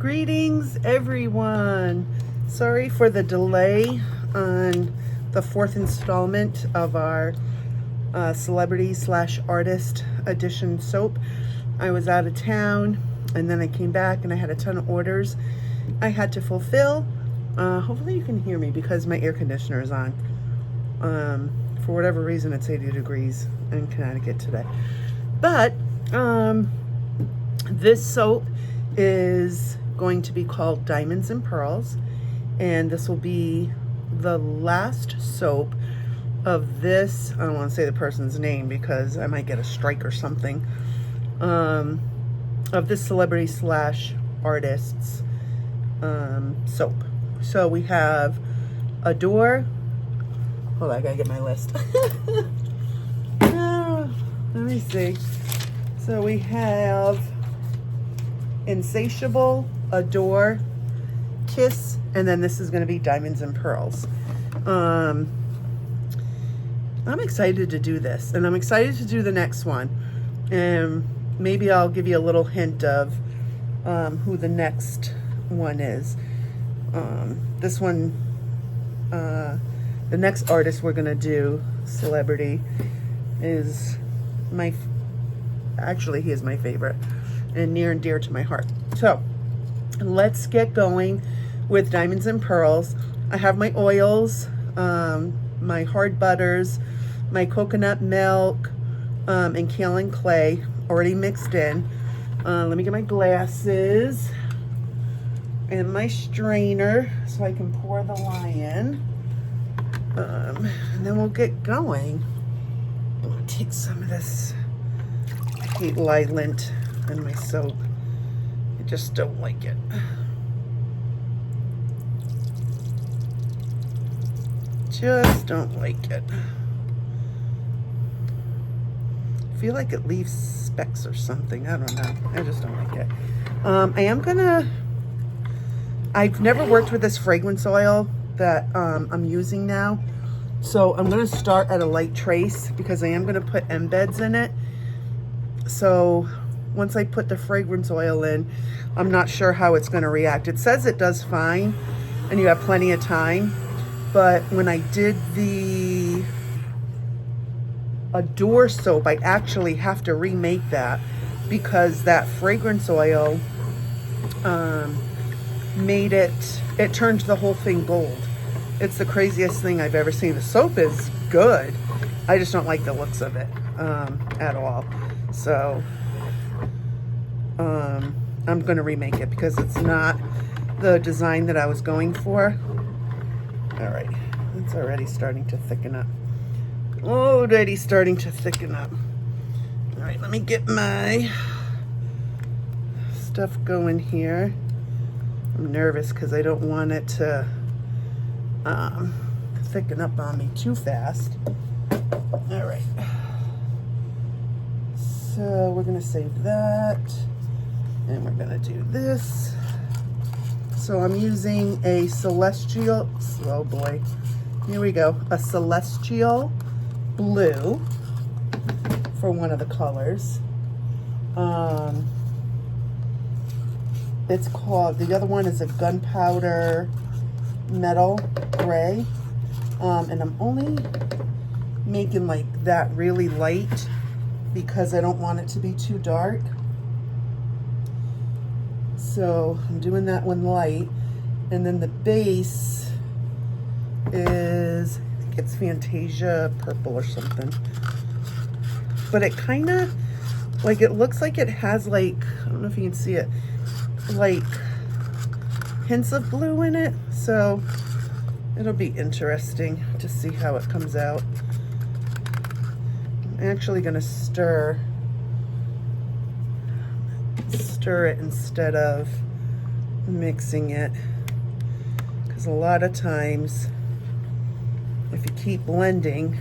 Greetings, everyone. Sorry for the delay on the fourth installment of our celebrity/artist edition soap. I was out of town and then I came back and I had a ton of orders I had to fulfill. Hopefully you can hear me because my air conditioner is on. For whatever reason, it's 80 degrees in Connecticut today. But this soap is going to be called Diamonds and Pearls, and this will be the last soap of this. I don't want to say the person's name because I might get a strike or something. Of this celebrity/artists soap. So we have Adore. Hold on, I gotta get my list. Let me see. So we have Insatiable, Adore, Kiss, and then this is going to be Diamonds and Pearls. I'm excited to do this, and I'm excited to do the next one. And maybe I'll give you a little hint of who the next one is. This one, the next artist we're going to do, celebrity, is actually, he is my favorite and near and dear to my heart. So let's get going with Diamonds and Pearls. I have my oils, my hard butters, my coconut milk, and kaolin clay already mixed in. Let me get my glasses and my strainer so I can pour the lye in. And then we'll get going. I'm gonna take some of this. I hate lye lint in my soap. I just don't like it. Just don't like it. I feel like it leaves specks or something. I don't know. I just don't like it. I've never worked with this fragrance oil that I'm using now. So I'm gonna start at a light trace because I am gonna put embeds in it. So once I put the fragrance oil in, I'm not sure how it's gonna react. It says it does fine and you have plenty of time. But when I did the Adore soap, I actually have to remake that because that fragrance oil made it turned the whole thing gold. It's the craziest thing I've ever seen. The soap is good. I just don't like the looks of it at all. So I'm going to remake it because it's not the design that I was going for. All right, it's already starting to thicken up. Already starting to thicken up. All right, let me get my stuff going here. I'm nervous because I don't want it to thicken up on me too fast. All right. So we're going to save that. And we're going to do this. So I'm using a Celestial, oh boy, here we go, a Celestial Blue for one of the colors. It's called, the other one is a Gunpowder Metal Gray. And I'm only making like that really light because I don't want it to be too dark. So I'm doing that one light, and then the base is, I think it's Fantasia Purple or something. But it kind of, like, it looks like it has like, I don't know if you can see it, like hints of blue in it. So it'll be interesting to see how it comes out. I'm actually gonna stir it instead of mixing it, because a lot of times if you keep blending,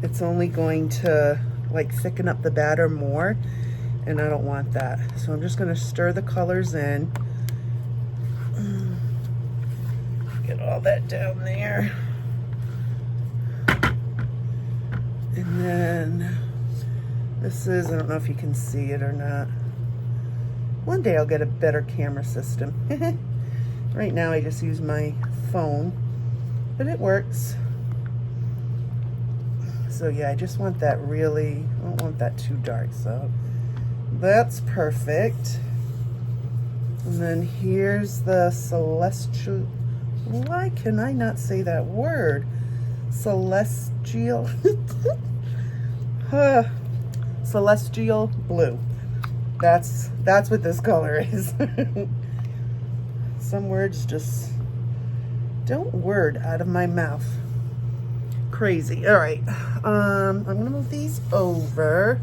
it's only going to like thicken up the batter more, and I don't want that. So I'm just going to stir the colors in, get all that down there, and then this is, I don't know if you can see it or not, One day I'll get a better camera system. Right now I just use my phone, but it works. So yeah, I just want that really, I don't want that too dark, so that's perfect. And then here's the celestial, why can I not say that word? Celestial, celestial blue. That's what this color is. Some words just don't word out of my mouth. Crazy. All right, I'm gonna move these over,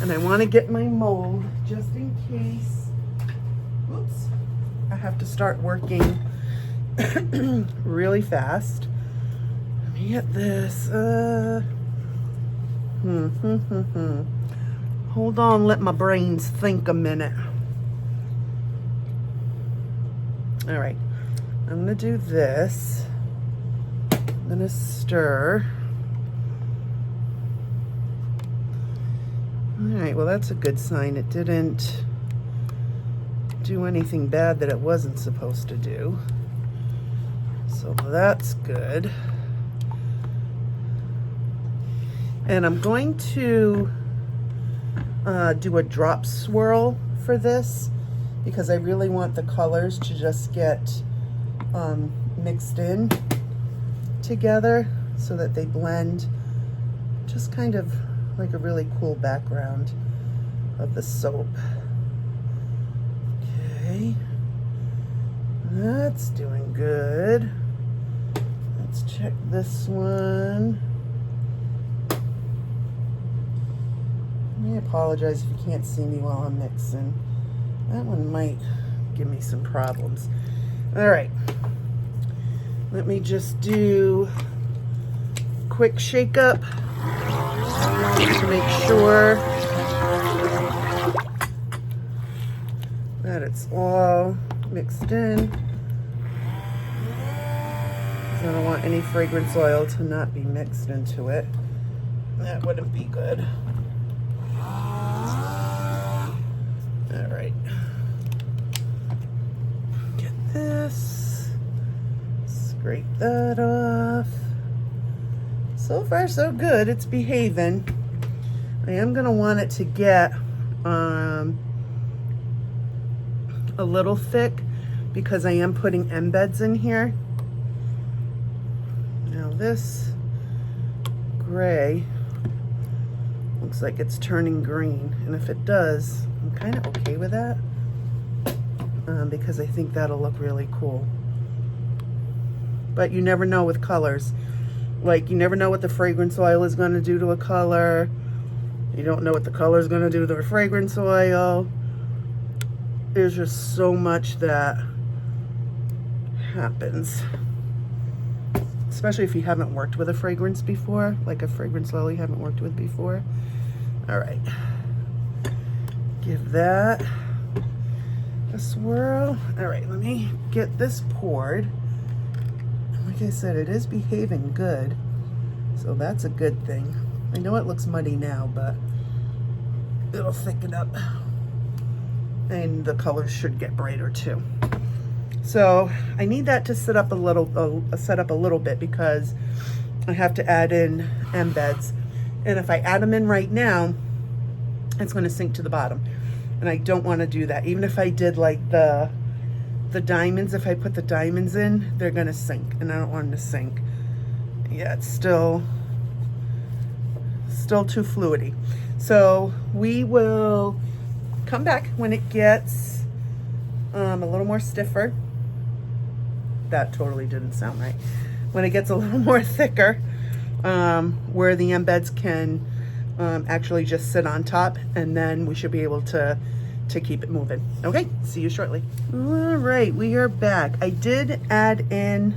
and I want to get my mold just in case. Oops, I have to start working really fast. Let me get this. Hold on, let my brains think a minute. All right, I'm gonna do this. I'm gonna stir. All right, well, that's a good sign. It didn't do anything bad that it wasn't supposed to do. So that's good. And I'm going to do a drop swirl for this because I really want the colors to just get mixed in together so that they blend, just kind of like a really cool background of the soap. Okay, that's doing good. Let's check this one. I apologize if you can't see me while I'm mixing. That one might give me some problems. All right, let me just do a quick shake up to make sure that it's all mixed in. I don't want any fragrance oil to not be mixed into it. That wouldn't be good. All right, get this, scrape that off. So far so good, it's behaving. I am gonna want it to get a little thick because I am putting embeds in here. Now this gray looks like it's turning green, and if it does, I'm kind of okay with that because I think that'll look really cool. But you never know with colors. Like, you never know what the fragrance oil is going to do to a color. You don't know what the color is going to do to the fragrance oil. There's just so much that happens. Especially if you haven't worked with a fragrance before, like a fragrance oil you haven't worked with before. All right. Give that a swirl. All right, let me get this poured. Like I said, it is behaving good, so that's a good thing. I know it looks muddy now, but it'll thicken up, and the colors should get brighter too. So I need that to set up a little bit because I have to add in embeds, and if I add them in right now, it's going to sink to the bottom, and I don't want to do that. Even if I did like the diamonds, if I put the diamonds in, they're going to sink, and I don't want them to sink. Yeah, it's still too fluidy. So we will come back when it gets a little more stiffer. That totally didn't sound right. When it gets a little more thicker, where the embeds can actually just sit on top, and then we should be able to keep it moving. Okay, see you shortly. All right, we are back. I did add in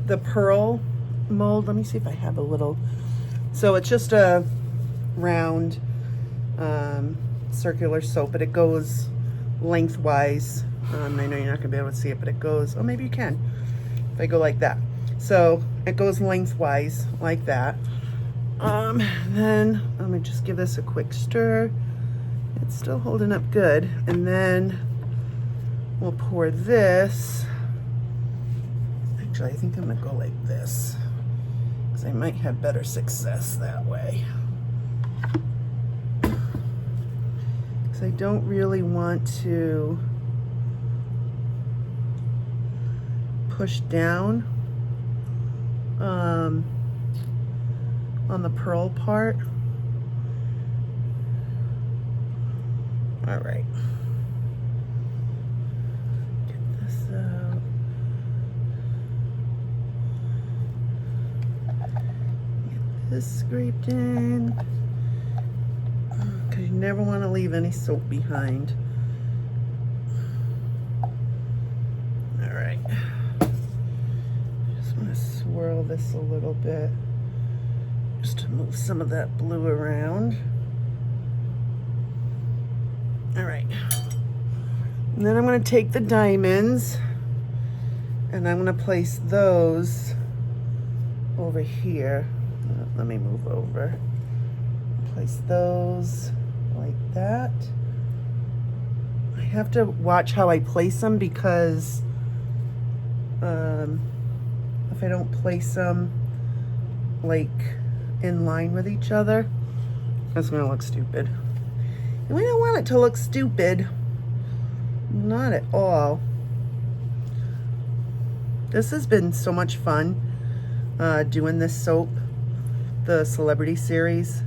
the pearl mold. Let me see if I have a little. So it's just a round circular soap, but it goes lengthwise. I know you're not gonna be able to see it, but it goes, oh, maybe you can, if I go like that. So it goes lengthwise like that. Then I'm gonna just give this a quick stir, It's still holding up good. And then we'll pour this. Actually, I think I'm gonna go like this because I might have better success that way. Because I don't really want to push down on the pearl part. All right. Get this out. Get this scraped in. Because you never want to leave any soap behind. All right. Just want to swirl this a little bit just to move some of that blue around. All right. And then I'm going to take the diamonds and I'm going to place those over here. Let me move over. Place those like that. I have to watch how I place them because if I don't place them like in line with each other, that's going to look stupid. And we don't want it to look stupid. Not at all. This has been so much fun doing this soap, the celebrity series.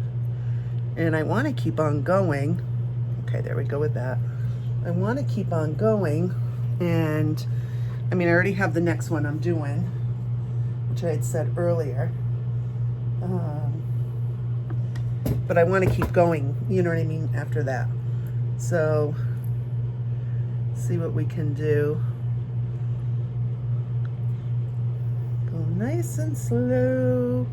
And I want to keep on going. Okay, there we go with that. I want to keep on going. And I mean, I already have the next one I'm doing, which I had said earlier. But I want to keep going, you know what I mean, after that. So, see what we can do. Go nice and slow.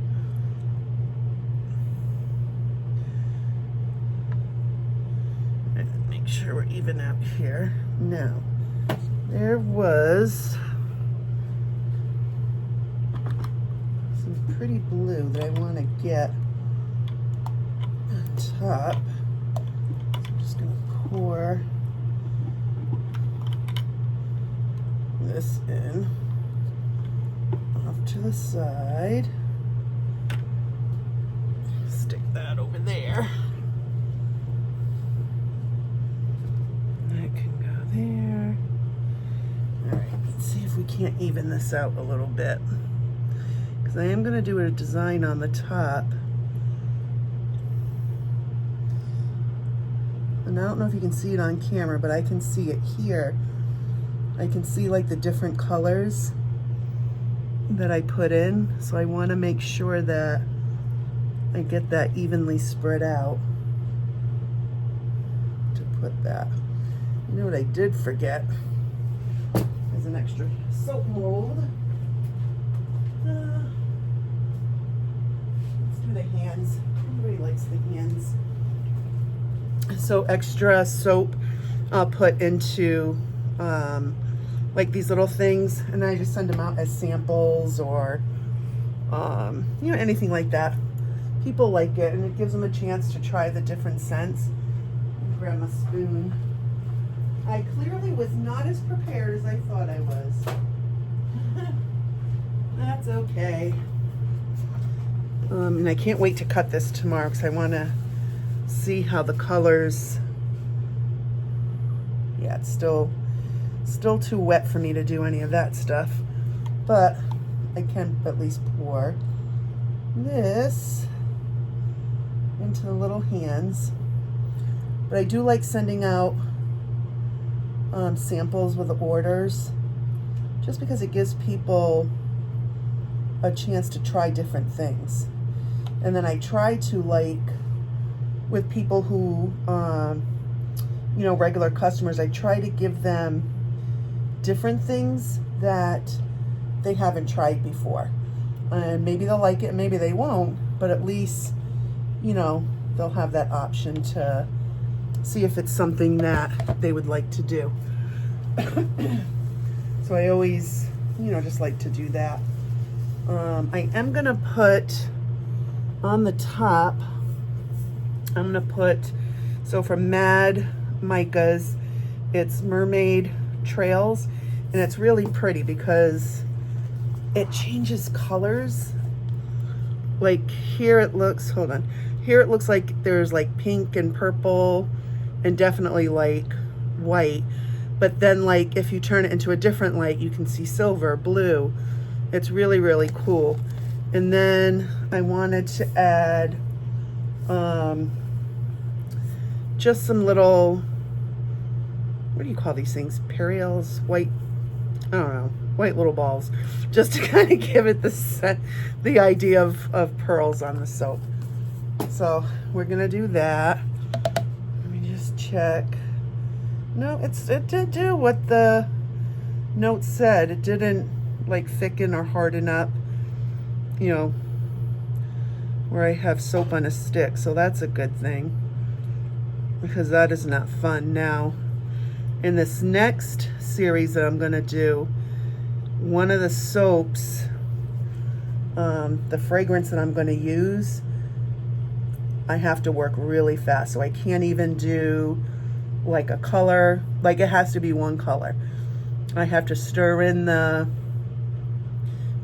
And make sure we're even out here. Now, there was some pretty blue that I want to get top. So I'm just going to pour this in off to the side. Stick that over there. That can go there. All right, let's see if we can't even this out a little bit. Because I am going to do a design on the top. And I don't know if you can see it on camera, but I can see it here. I can see like the different colors that I put in. So I want to make sure that I get that evenly spread out to put that. You know what I did forget? There's an extra soap mold. Let's do the hands. Everybody likes the hands. So extra soap I'll put into like these little things, and I just send them out as samples or you know, anything like that. People like it, and it gives them a chance to try the different scents. Grab my spoon. I clearly was not as prepared as I thought I was. That's okay. And I can't wait to cut this tomorrow because I want to see how the colors. Yeah, it's still too wet for me to do any of that stuff, but I can at least pour this into the little hands. But I do like sending out samples with the orders, just because it gives people a chance to try different things. And then I try to, like, with people who, you know, regular customers, I try to give them different things that they haven't tried before. And maybe they'll like it, maybe they won't, but at least, you know, they'll have that option to see if it's something that they would like to do. So I always, you know, just like to do that. I am going to put on the top, I'm going to put So from Mad Micas, it's Mermaid Trails, and it's really pretty because it changes colors. Like here it looks, hold on, here it looks like there's like pink and purple and definitely like white, but then like if you turn it into a different light, you can see silver, blue. It's really, really cool. And then I wanted to add just some little, what do you call these things? Periels, white, I don't know, white little balls, just to kind of give it the idea of pearls on the soap. So we're gonna do that. Let me just check. No, it did do what the note said. It didn't like thicken or harden up, you know, where I have soap on a stick. So that's a good thing, because that is not fun. Now, in this next series that I'm gonna do, one of the soaps, the fragrance that I'm gonna use, I have to work really fast. So I can't even do like a color, like it has to be one color. I have to stir in the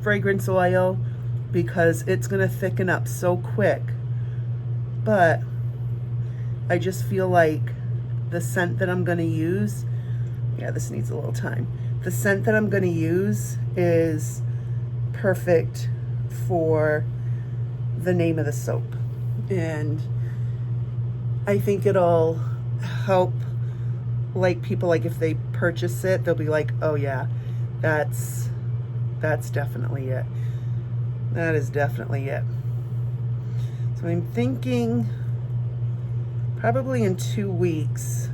fragrance oil because it's gonna thicken up so quick. But I just feel like the scent that I'm gonna use, yeah, this needs a little time. The scent that I'm gonna use is perfect for the name of the soap. And I think it'll help, like, people, like if they purchase it, they'll be like, oh yeah, that's definitely it. That is definitely it. So I'm thinking probably in 2 weeks,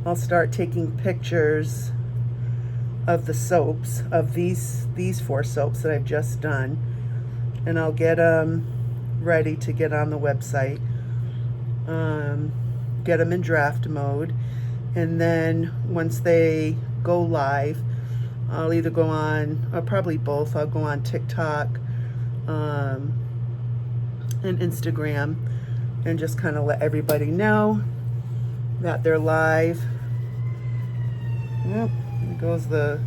I'll start taking pictures of the soaps, of these 4 soaps that I've just done, and I'll get them ready to get on the website, get them in draft mode, and then once they go live, I'll either go on, or probably both, I'll go on TikTok and Instagram and just kind of let everybody know that they're live. Yep, there goes the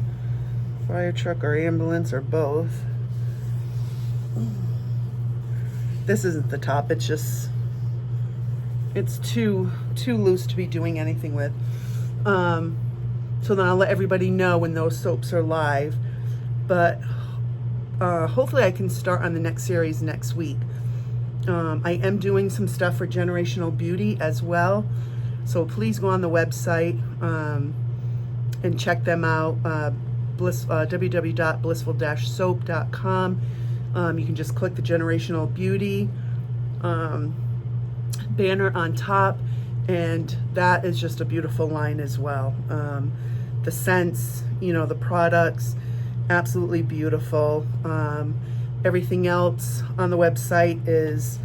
fire truck or ambulance or both. This isn't the top, it's just, it's too loose to be doing anything with. So then I'll let everybody know when those soaps are live. But hopefully I can start on the next series next week. I am doing some stuff for Generational Beauty as well. So please go on the website and check them out, www.blissful-soap.com. You can just click the Generational Beauty banner on top, and that is just a beautiful line as well. The scents, you know, the products, absolutely beautiful. Everything else on the website is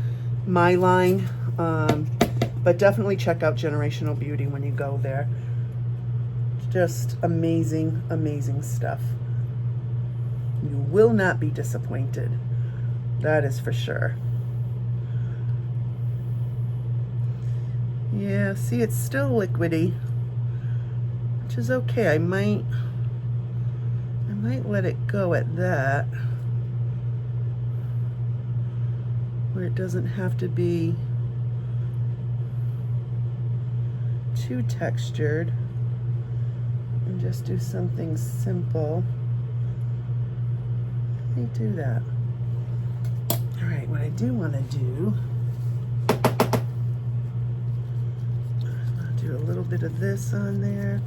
my line, but definitely check out Generational Beauty when you go there. Just amazing, amazing stuff. You will not be disappointed. That is for sure. Yeah, see, it's still liquidy, which is okay. I might let it go at that, where it doesn't have to be too textured, and just do something simple. Let me do that. All right, what I do want to do, I'll do a little bit of this on there.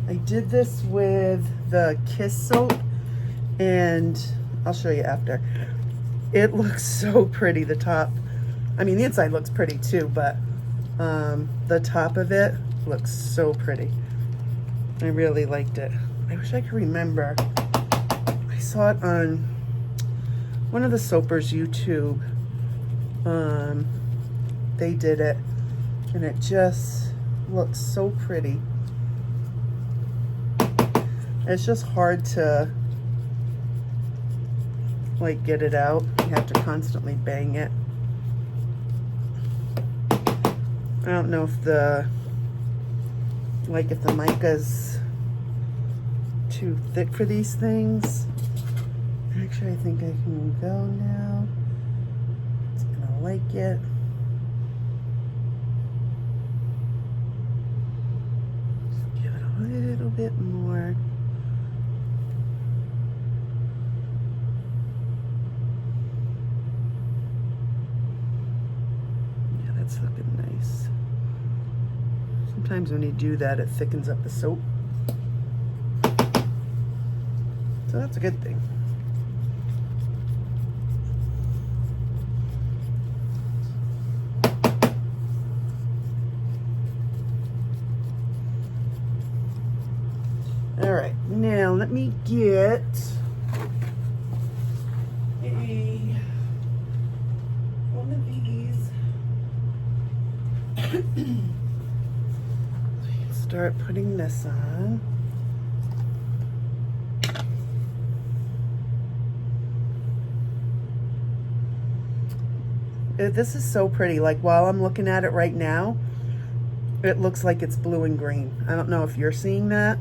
I did this with the Kiss soap, and I'll show you after. It looks so pretty, the top. I mean, the inside looks pretty too, but the top of it looks so pretty. I really liked it. I wish I could remember. I saw it on one of the soapers' YouTube. They did it, and it just looks so pretty. It's just hard to like get it out. You have to constantly bang it. I don't know if the mica's too thick for these things. Actually, I think I can go now. It's gonna like it. Just give it a little bit more. Yeah, that's looking nice. Sometimes when you do that, it thickens up the soap. So that's a good thing. All right, now let me get one of these. Start putting this on. This is so pretty. Like while I'm looking at it right now, it looks like it's blue and green. I don't know if you're seeing that,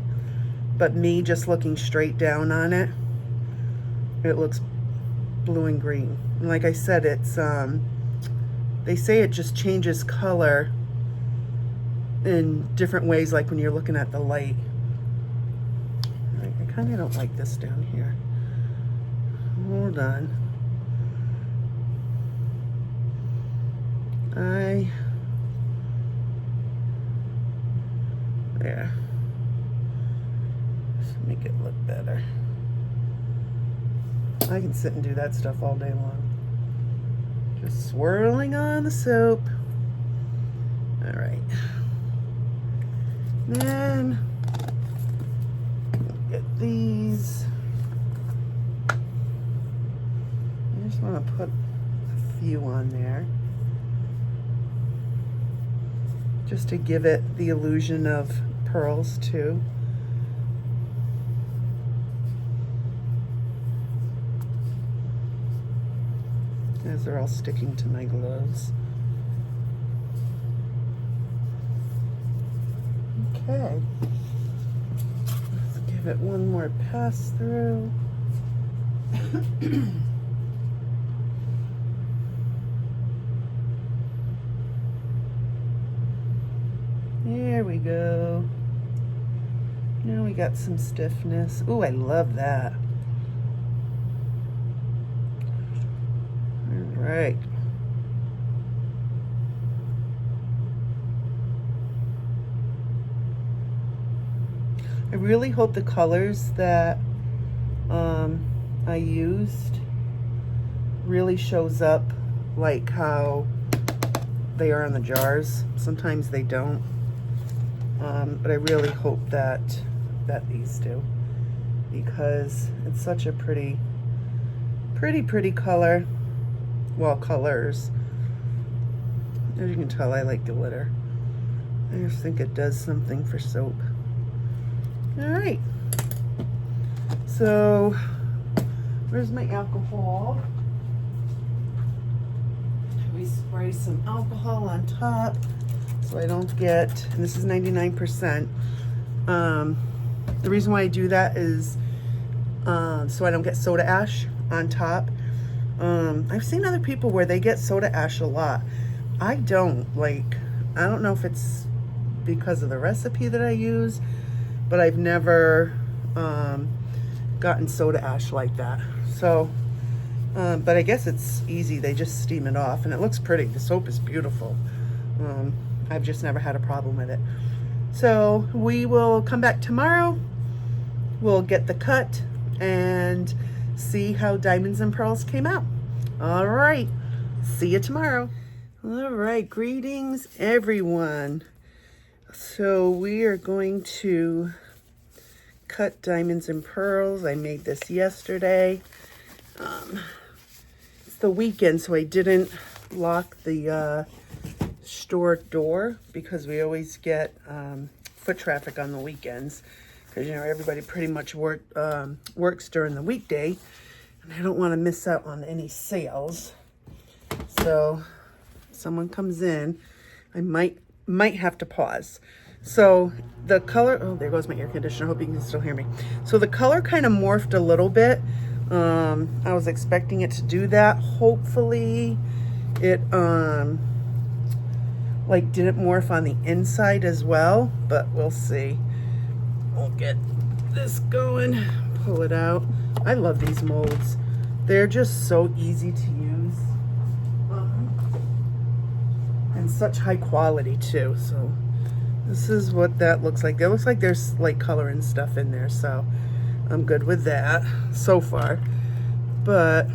but me just looking straight down on it, it looks blue and green. And like I said, it's they say it just changes color in different ways, like when you're looking at the light. All right, I kind of don't like this down here. Hold on. There. Just make it look better. I can sit and do that stuff all day long. Just swirling on the soap. All right. Then get these. I just want to put a few on there, just to give it the illusion of pearls too. As they're all sticking to my gloves. Okay. Let's give it one more pass through. There we go. Now we got some stiffness. Ooh, I love that. All right. I really hope the colors that I used really shows up like how they are in the jars. Sometimes they don't. But I really hope that these do, because it's such a pretty color. Well, colors. As you can tell, I like glitter. I just think it does something for soap. All right. So, where's my alcohol? We spray some alcohol on top so I don't get, and this is 99%. The reason why I do that is so I don't get soda ash on top. I've seen other people where they get soda ash a lot. I don't. Like, I don't know if it's because of the recipe that I use, but I've never gotten soda ash like that. So, but I guess it's easy. They just steam it off and it looks pretty. The soap is beautiful. I've just never had a problem with it. So we will come back tomorrow. We'll get the cut and see how Diamonds and Pearls came out. All right. See you tomorrow. All right. Greetings, everyone. So we are going to cut Diamonds and Pearls. I made this yesterday. It's the weekend, so I didn't lock the store door because we always get foot traffic on the weekends, because you know everybody pretty much works during the weekday, And I don't want to miss out on any sales. So if someone comes in, I might have to pause. So the color, oh, there goes my air conditioner. I hope you can still hear me. So the color kind of morphed a little bit. I was expecting it to do that. Hopefully it like didn't morph on the inside as well, but we'll see. We'll get this going, pull it out. I love these molds. They're just so easy to use. And such high quality too. So this is what that looks like. It looks like there's like color and stuff in there, so I'm good with that so far. But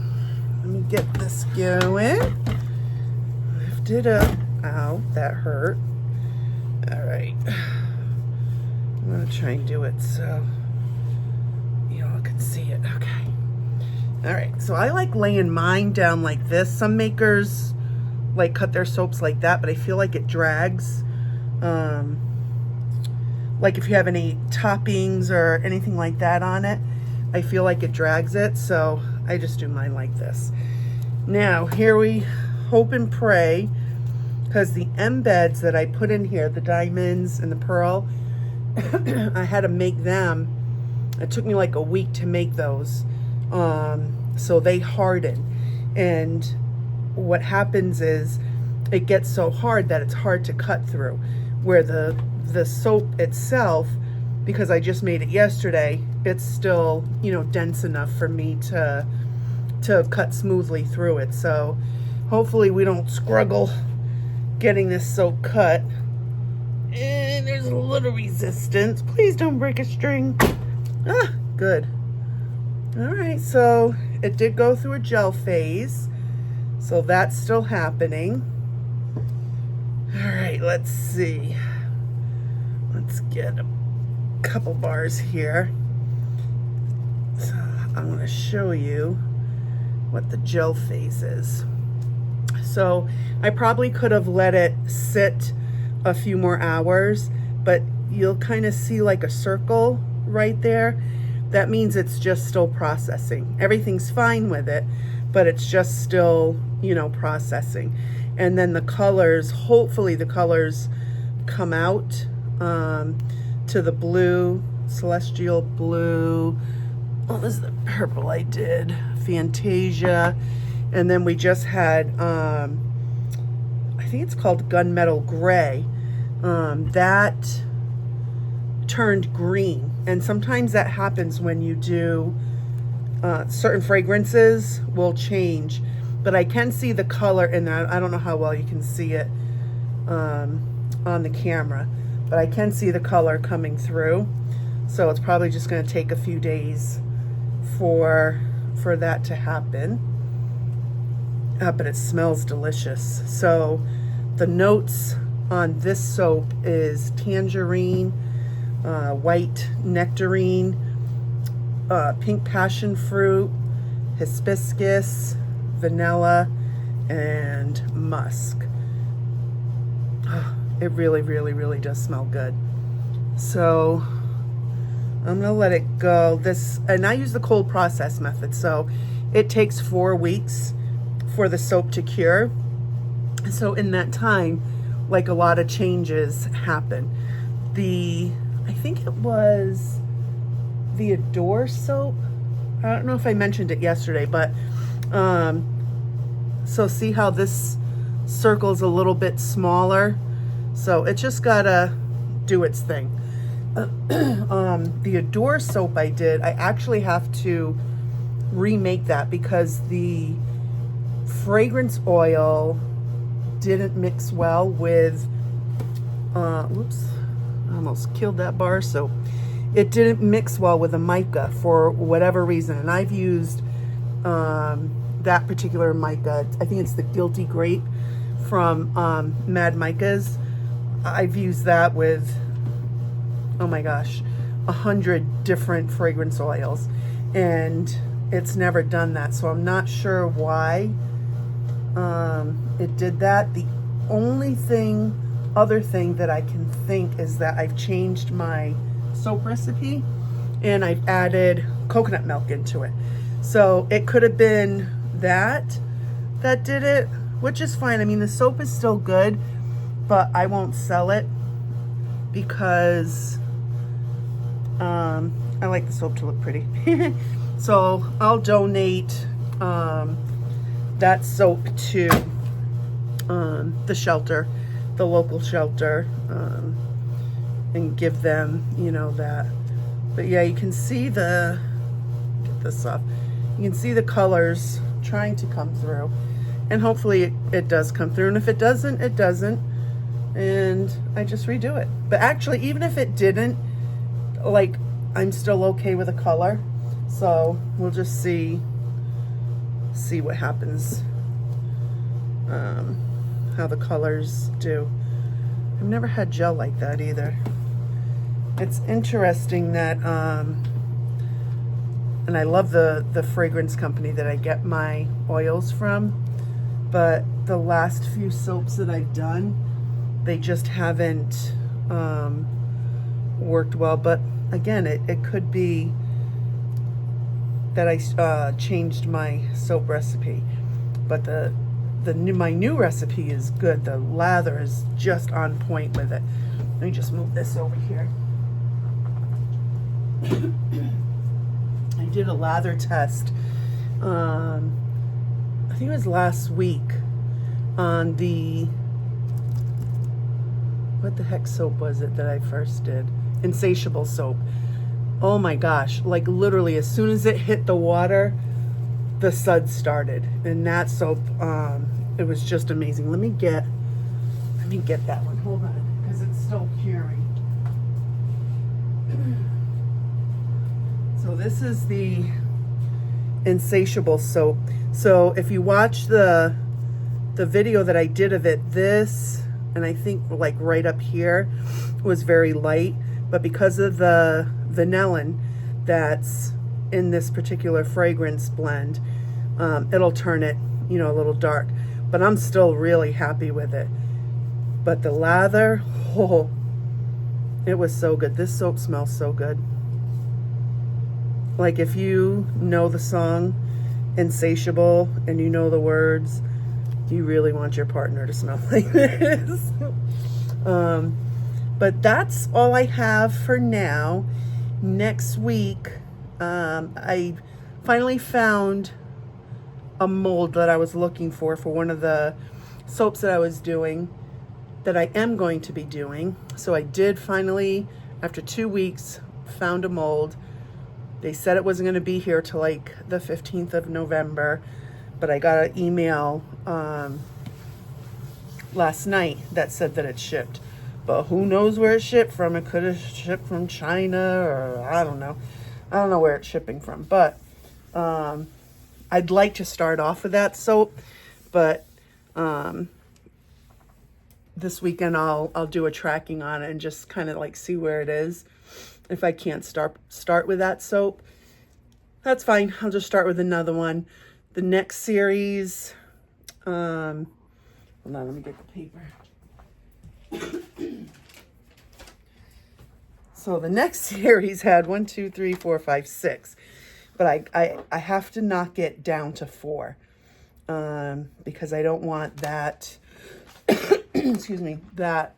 let me get this going. Lift it up. Ow, that hurt. All right. I'm gonna try and do it so you all can see it. Okay. All right, so I like laying mine down like this. Some makers like cut their soaps like that, but I feel like it drags. Like if you have any toppings or anything like that on it, I feel like it drags it, so I just do mine like this. Now, here we hope and pray, because the embeds that I put in here, the diamonds and the pearl, I had to make them. It took me like a week to make those. So they harden. And what happens is it gets so hard that it's hard to cut through. Where the soap itself, because I just made it yesterday, it's still, you know, dense enough for me to cut smoothly through it. So hopefully we don't struggle getting this soap cut. And there's a little resistance. Please don't break a string. Ah, good. All right, so it did go through a gel phase. So that's still happening. All right, let's see. Let's get a couple bars here. So I'm going to show you what the gel phase is. So I probably could have let it sit a few more hours, but you'll kind of see like a circle right there. That means it's just still processing. Everything's fine with it, but it's just still, you know, processing. And then the colors, hopefully the colors come out to the blue, celestial blue. What was the purple I did? Fantasia. And then we just had, I think it's called gunmetal gray. That turned green. And sometimes that happens when you do certain fragrances will change. But I can see the color in there. I don't know how well you can see it on the camera, but I can see the color coming through. So it's probably just going to take a few days for that to happen. But it smells delicious. So the notes on this soap is tangerine, white nectarine, pink passion fruit, hibiscus, vanilla, and musk. It really, really, really does smell good. So I'm gonna let it go. And I use the cold process method, so it takes 4 weeks for the soap to cure. So in that time, like, a lot of changes happen. I think it was the Adore soap. I don't know if I mentioned it yesterday, but so see how this circle's a little bit smaller? So it just gotta do its thing. The Adore soap I actually have to remake that because the fragrance oil didn't mix well with, whoops, I almost killed that bar soap. It didn't mix well with the mica for whatever reason. And I've used that particular mica. I think it's the Guilty Grape from Mad Micas. I've used that with, oh my gosh, 100 different fragrance oils. And it's never done that. So I'm not sure why it did that. The only other thing that I can think is that I've changed my soap recipe and I've added coconut milk into it. So it could have been that did it, which is fine. I mean, the soap is still good, but I won't sell it because I like the soap to look pretty. So I'll donate that soap to the shelter, the local shelter, and give them, you know, that. But yeah, you can see the, get this off, you can see the colors trying to come through, and hopefully it does come through, and if it doesn't, it doesn't, and I just redo it. But actually, even if it didn't, like, I'm still okay with the color, so we'll just see what happens, how the colors do. I've never had gel like that either. It's interesting that, and I love the fragrance company that I get my oils from, but the last few soaps that I've done, they just haven't worked well. But again, it could be that I changed my soap recipe, but my new recipe is good. The lather is just on point with it. Let me just move this over here. I did a lather test, I think it was last week, on the, what the heck soap was it that I first did? Insatiable soap. Oh my gosh, like literally as soon as it hit the water, the suds started. And that soap, it was just amazing. Let me get that one. Hold on, because it's still curing. So this is the Insatiable soap. So if you watch the video that I did of it, this, and I think like right up here, was very light, but because of the vanillin that's in this particular fragrance blend, it'll turn it, you know, a little dark. But I'm still really happy with it. But the lather, oh, it was so good. This soap smells so good. Like if you know the song Insatiable and you know the words, you really want your partner to smell like this. But that's all I have for now. Next week, I finally found a mold that I was looking for one of the soaps that I was doing, that I am going to be doing. So I did finally, after 2 weeks, found a mold. They said it wasn't going to be here till like the 15th of November, but I got an email last night that said that it shipped. But who knows where it shipped from? It could have shipped from China, or I don't know. I don't know where it's shipping from. But I'd like to start off with that soap, but this weekend I'll do a tracking on it and just kind of like see where it is. If I can't start with that soap, that's fine. I'll just start with another one. The next series, hold on, let me get the paper. So the next series had 1, 2, 3, 4, 5, 6, but I have to knock it down to 4, because I don't want that. Excuse me. That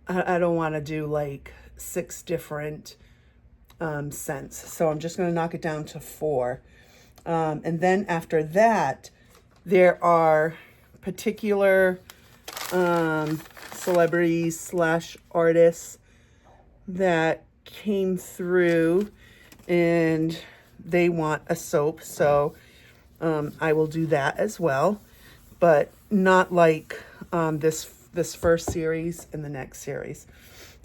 I don't want to do like 6 different scents. So I'm just going to knock it down to 4. And then after that, there are particular celebrities / artists that came through and they want a soap. So I will do that as well, but not like this first series and the next series.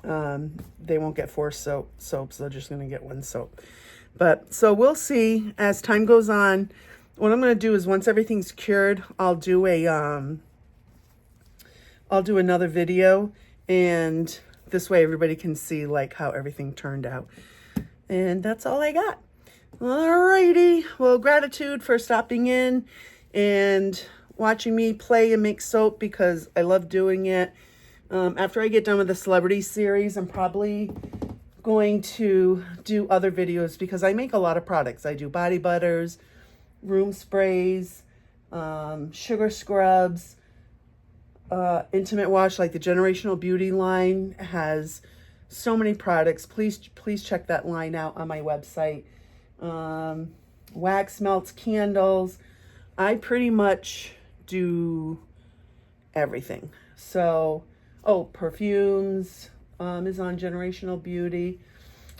They won't get 4 soaps. They're just going to get 1 soap. But so we'll see as time goes on. What I'm going to do is once everything's cured, I'll do another video, and this way everybody can see like how everything turned out. And that's all I got. Alrighty. Well, gratitude for stopping in and watching me play and make soap, because I love doing it. After I get done with the celebrity series, I'm probably going to do other videos because I make a lot of products. I do body butters, room sprays, sugar scrubs, intimate wash, like the Generational Beauty line has so many products. Please check that line out on my website. Wax melts, candles. I pretty much do everything. So, oh, perfumes is on Generational Beauty,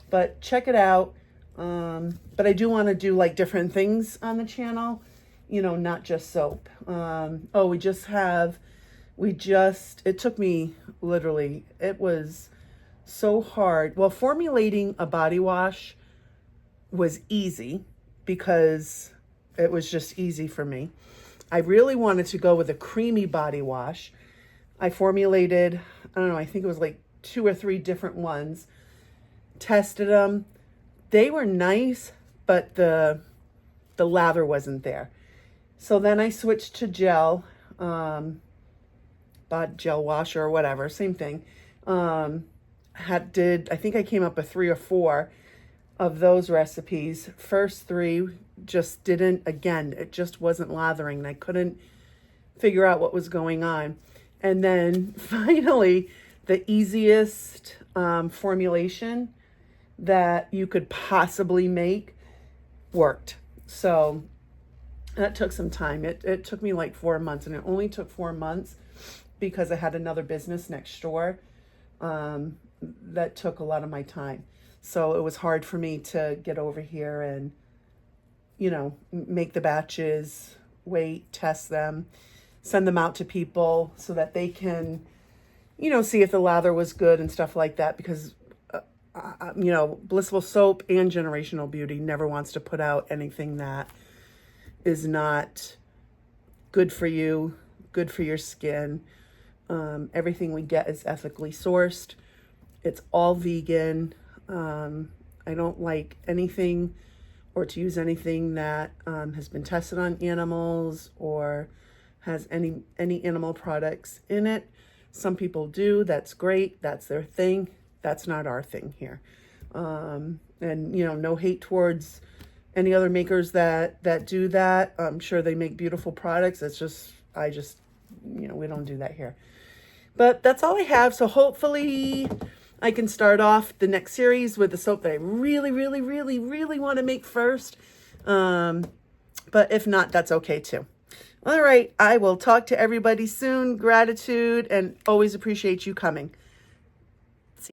but check it out. But I do want to do like different things on the channel, you know, not just soap. Oh, it took me literally, it was so hard. Well, formulating a body wash was easy because it was just easy for me. I really wanted to go with a creamy body wash. I formulated, I don't know, I think it was like 2 or 3 different ones, tested them. They were nice, but the lather wasn't there. So then I switched to gel, gel washer or whatever, same thing. I think I came up with 3 or 4 of those recipes. First 3 just didn't, again, it just wasn't lathering, and I couldn't figure out what was going on. And then finally, the easiest formulation that you could possibly make worked. So that took some time. It took me like 4 months, and it only took 4 months because I had another business next door that took a lot of my time. So it was hard for me to get over here and, you know, make the batches, wait, test them, send them out to people so that they can, you know, see if the lather was good and stuff like that. Because, you know, Blissful-Soap and Generational Beauty never wants to put out anything that is not good for you, good for your skin. Everything we get is ethically sourced. It's all vegan. I don't like anything or to use anything that has been tested on animals or has any animal products in it. Some people do. That's great. That's their thing. That's not our thing here. And, you know, no hate towards any other makers that do that. I'm sure they make beautiful products. It's just, you know, we don't do that here. But that's all I have. So hopefully I can start off the next series with the soap that I really, really, really, really want to make first. But if not, that's okay too. All right. I will talk to everybody soon. Gratitude, and always appreciate you coming.